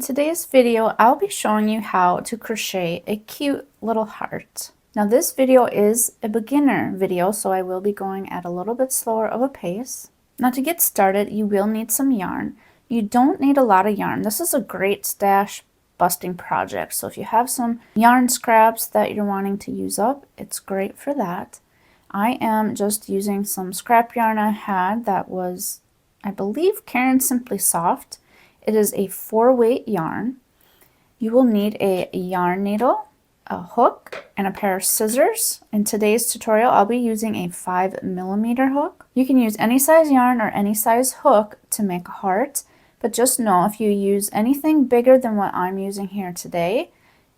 today's video, I'll be showing you how to crochet a cute little heart. Now this video is a beginner video, so I will be going at a little bit slower of a pace. Now to get started, you will need some yarn. You don't need a lot of yarn. This is a great stash busting project. So if you have some yarn scraps that you're wanting to use up, it's great for that. I am just using some scrap yarn I had that was, I believe, Caron Simply Soft. It is a 4-weight yarn. You will need a yarn needle, a hook, and a pair of scissors. In today's tutorial, I'll be using a 5mm hook. You can use any size yarn or any size hook to make a heart, but just know if you use anything bigger than what I'm using here today,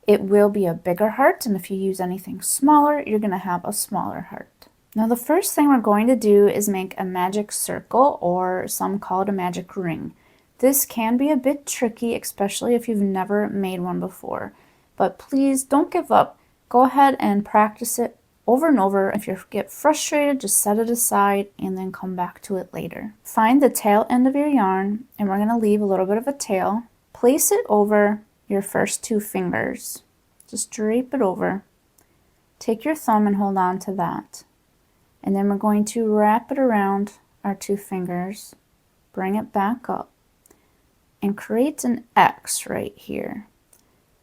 it will be a bigger heart, and if you use anything smaller, you're going to have a smaller heart. Now the first thing we're going to do is make a magic circle, or some call it a magic ring. This can be a bit tricky, especially if you've never made one before, but please don't give up. Go ahead and practice it over and over. If you get frustrated, just set it aside and then come back to it later. Find the tail end of your yarn, and we're going to leave a little bit of a tail. Place it over your first 2 fingers. Just drape it over. Take your thumb and hold on to that. And then we're going to wrap it around our 2 fingers, bring it back up, and create an X right here.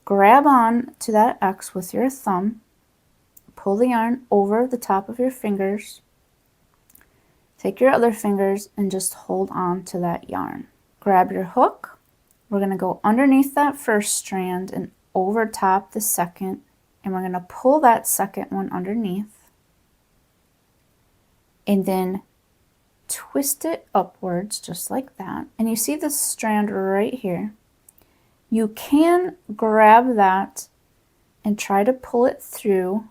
Grab on to that X with your thumb, pull the yarn over the top of your fingers, take your other fingers and just hold on to that yarn. Grab your hook. We're going to go underneath that first strand and over top the second, and we're going to pull that second one underneath and then twist it upwards just like that. And you see this strand right here. You can grab that and try to pull it through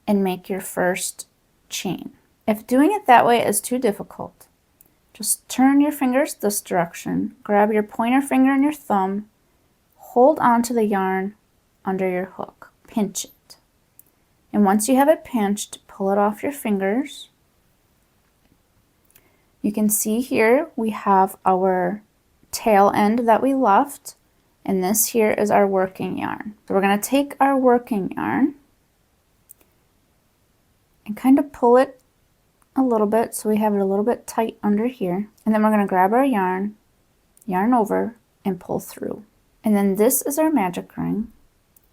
and make your first chain. If doing it that way is too difficult, just turn your fingers this direction, grab your pointer finger and your thumb, hold onto the yarn under your hook, pinch it. And once you have it pinched, pull it off your fingers. You can see here we have our tail end that we left, and this here is our working yarn. So we're going to take our working yarn and kind of pull it a little bit so we have it a little bit tight under here, and then we're going to grab our yarn over, and pull through. And then this is our magic ring.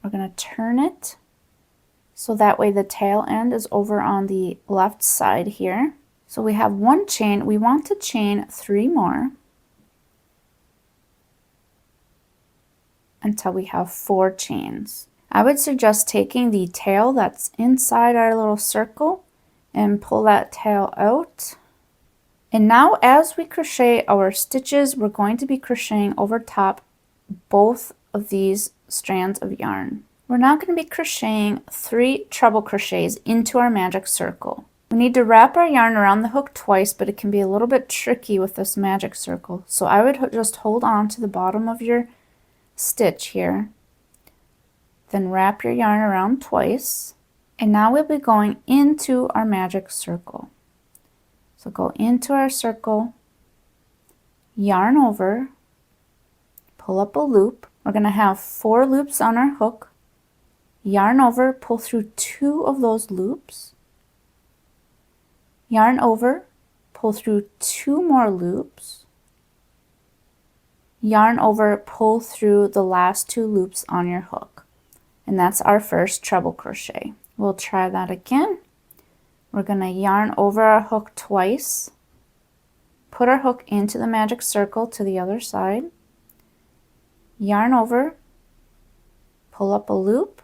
We're going to turn it so that way the tail end is over on the left side here. So we have 1 chain. We want to chain 3 more until we have 4 chains. I would suggest taking the tail that's inside our little circle and pull that tail out. And now as we crochet our stitches, we're going to be crocheting over top both of these strands of yarn. We're now going to be crocheting 3 treble crochets into our magic circle. We need to wrap our yarn around the hook twice, but it can be a little bit tricky with this magic circle. So I would just hold on to the bottom of your stitch here, then wrap your yarn around twice, and now we'll be going into our magic circle. So go into our circle, yarn over, pull up a loop. We're going to have 4 loops on our hook, yarn over, pull through 2 of those loops, yarn over, pull through 2 more loops, yarn over, pull through the last 2 loops on your hook. And that's our first treble crochet. We'll try that again. We're going to yarn over our hook twice, put our hook into the magic circle to the other side, yarn over, pull up a loop.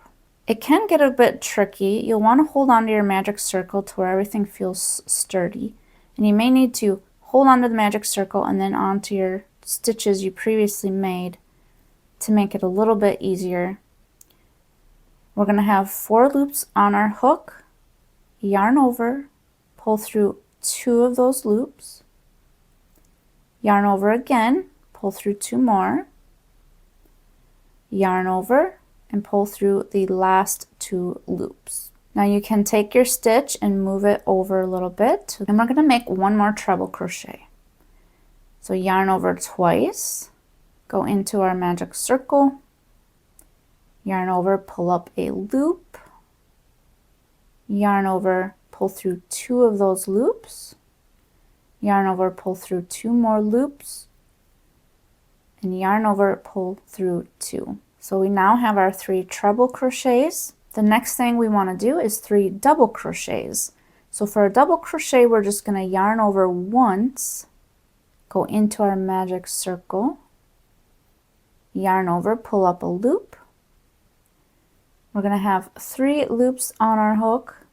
It can get a bit tricky. You'll want to hold on to your magic circle to where everything feels sturdy. And you may need to hold on to the magic circle and then onto your stitches you previously made to make it a little bit easier. We're going to have 4 loops on our hook, yarn over, pull through 2 of those loops, yarn over again, pull through 2 more, yarn over, and pull through the last 2 loops. Now you can take your stitch and move it over a little bit, and we're going to make 1 more treble crochet. So yarn over twice, go into our magic circle, yarn over, pull up a loop, yarn over, pull through 2 of those loops, yarn over, pull through 2 more loops, and yarn over, pull through 2. So we now have our 3 treble crochets. The next thing we want to do is 3 double crochets. So for a double crochet, we're just going to yarn over once, go into our magic circle, yarn over, pull up a loop. We're going to have 3 loops on our hook,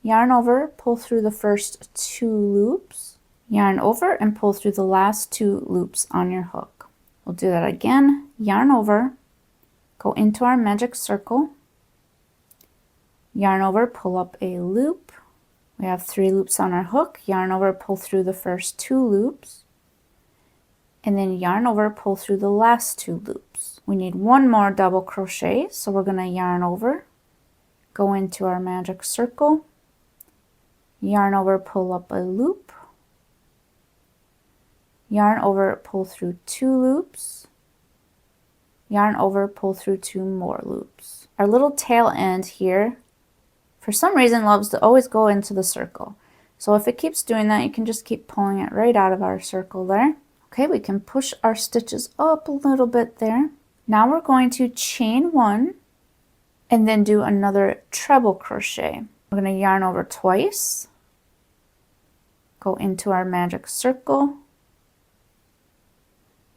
yarn over, pull through the first 2 loops, yarn over and pull through the last 2 loops on your hook. We'll do that again, yarn over, go into our magic circle, yarn over, pull up a loop. We have 3 loops on our hook, yarn over, pull through the first 2 loops, and then yarn over, pull through the last 2 loops. We need 1 more double crochet, so we're going to yarn over, go into our magic circle, yarn over, pull up a loop, yarn over, pull through 2 loops, yarn over, pull through 2 more loops. Our little tail end here, for some reason, loves to always go into the circle. So if it keeps doing that, you can just keep pulling it right out of our circle there. Okay, we can push our stitches up a little bit there. Now we're going to chain 1 and then do another treble crochet. We're going to yarn over twice, go into our magic circle,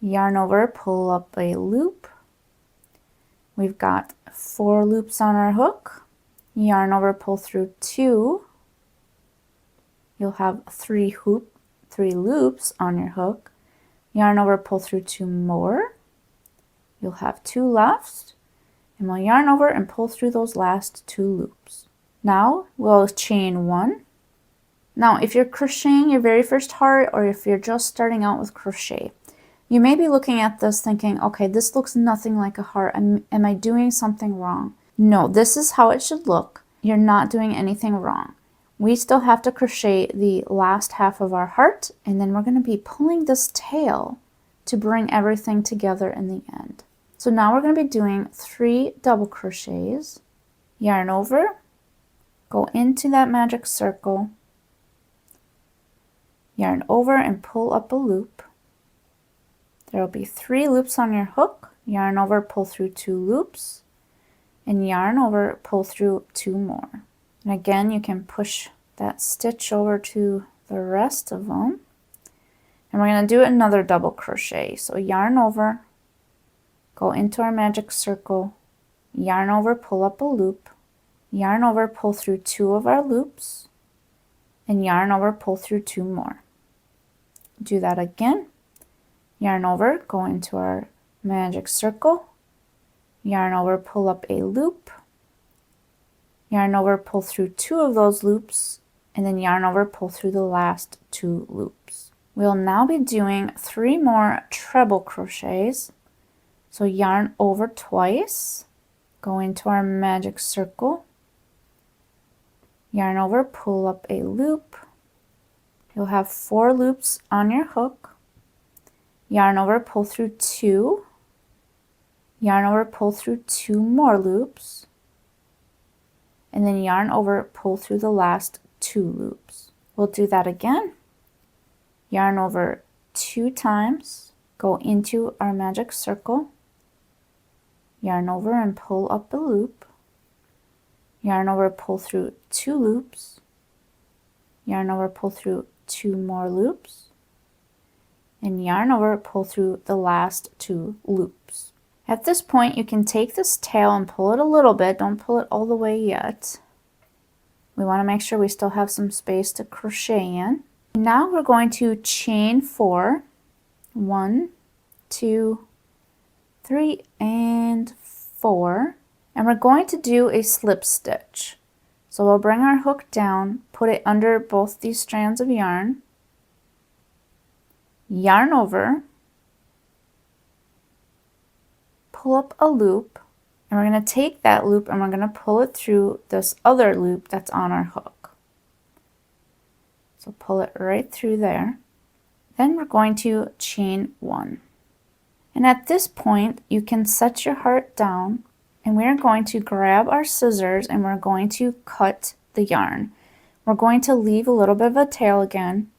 yarn over, pull up a loop. We've got 4 loops on our hook, yarn over, pull through 2. You'll have 3 loops on your hook, yarn over, pull through 2 more. You'll have 2 left, and we'll yarn over and pull through those last 2 loops. Now we'll chain 1. Now if you're crocheting your very first heart, or if you're just starting out with crochet, you may be looking at this thinking, okay, this looks nothing like a heart. Am I doing something wrong? No, this is how it should look. You're not doing anything wrong. We still have to crochet the last half of our heart, and then we're going to be pulling this tail to bring everything together in the end. So now we're going to be doing 3 double crochets, yarn over, go into that magic circle, yarn over and pull up a loop. There will be 3 loops on your hook, yarn over, pull through 2 loops, and yarn over, pull through 2 more. And again, you can push that stitch over to the rest of them. And we're going to do another double crochet. So yarn over, go into our magic circle, yarn over, pull up a loop, yarn over, pull through 2 of our loops, and yarn over, pull through 2 more. Do that again. Yarn over, go into our magic circle, yarn over, pull up a loop, yarn over, pull through 2 of those loops, and then yarn over, pull through the last 2 loops. We'll now be doing 3 more treble crochets. So yarn over twice, go into our magic circle, yarn over, pull up a loop. You'll have 4 loops on your hook, yarn over, pull through 2, yarn over, pull through 2 more loops, and then yarn over, pull through the last 2 loops. We'll do that again. Yarn over 2 times, go into our magic circle, yarn over and pull up a loop, yarn over, pull through 2 loops, yarn over, pull through 2 more loops, and yarn over, pull through the last 2 loops. At this point, you can take this tail and pull it a little bit. Don't pull it all the way yet. We want to make sure we still have some space to crochet in. Now we're going to chain 4. 1, 2, 3, and 4. And we're going to do a slip stitch. So we'll bring our hook down, put it under both these strands of yarn, yarn over, pull up a loop, and we're going to take that loop and we're going to pull it through this other loop that's on our hook. So pull it right through there. Then we're going to chain 1. And at this point, you can set your heart down, and we're going to grab our scissors and we're going to cut the yarn. We're going to leave a little bit of a tail again,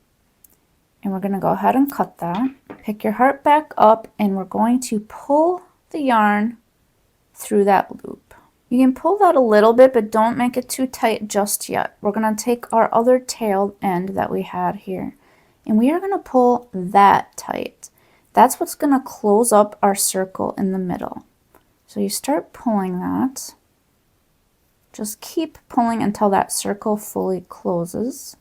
and we're going to go ahead and cut that. Pick your heart back up, and we're going to pull the yarn through that loop. You can pull that a little bit, but don't make it too tight just yet. We're going to take our other tail end that we had here, and we are going to pull that tight. That's what's going to close up our circle in the middle. So you start pulling that. Just keep pulling until that circle fully closes.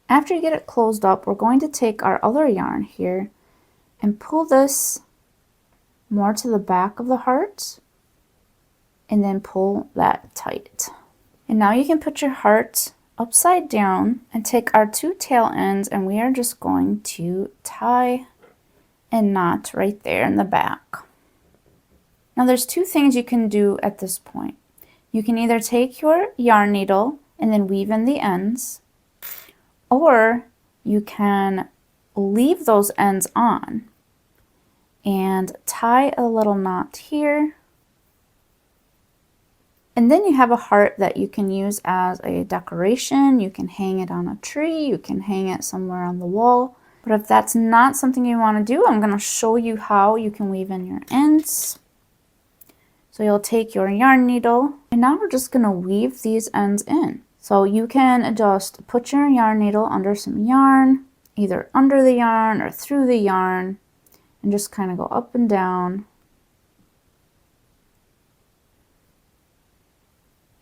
After you get it closed up, we're going to take our other yarn here and pull this more to the back of the heart, and then pull that tight. And now you can put your heart upside down and take our two tail ends, and we are just going to tie a knot right there in the back. Now there's two things you can do at this point. You can either take your yarn needle and then weave in the ends, or you can leave those ends on and tie a little knot here. And then you have a heart that you can use as a decoration. You can hang it on a tree, you can hang it somewhere on the wall. But if that's not something you want to do, I'm going to show you how you can weave in your ends. So you'll take your yarn needle, and now we're just going to weave these ends in. So you can just put your yarn needle under some yarn, either under the yarn or through the yarn, and just kind of go up and down.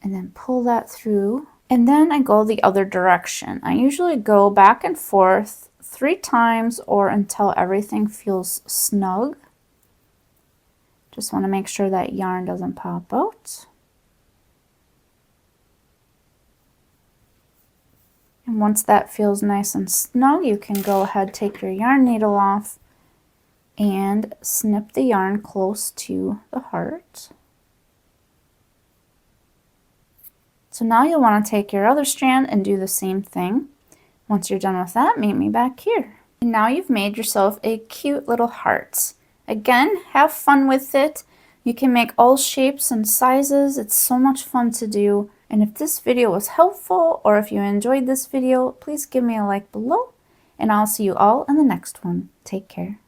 And then pull that through. And then I go the other direction. I usually go back and forth 3 times or until everything feels snug. Just want to make sure that yarn doesn't pop out. And once that feels nice and snug, you can go ahead, take your yarn needle off and snip the yarn close to the heart. So now you'll want to take your other strand and do the same thing. Once you're done with that, meet me back here. And now you've made yourself a cute little heart. Again, have fun with it. You can make all shapes and sizes. It's so much fun to do. And if this video was helpful, or if you enjoyed this video, please give me a like below, and I'll see you all in the next one. Take care.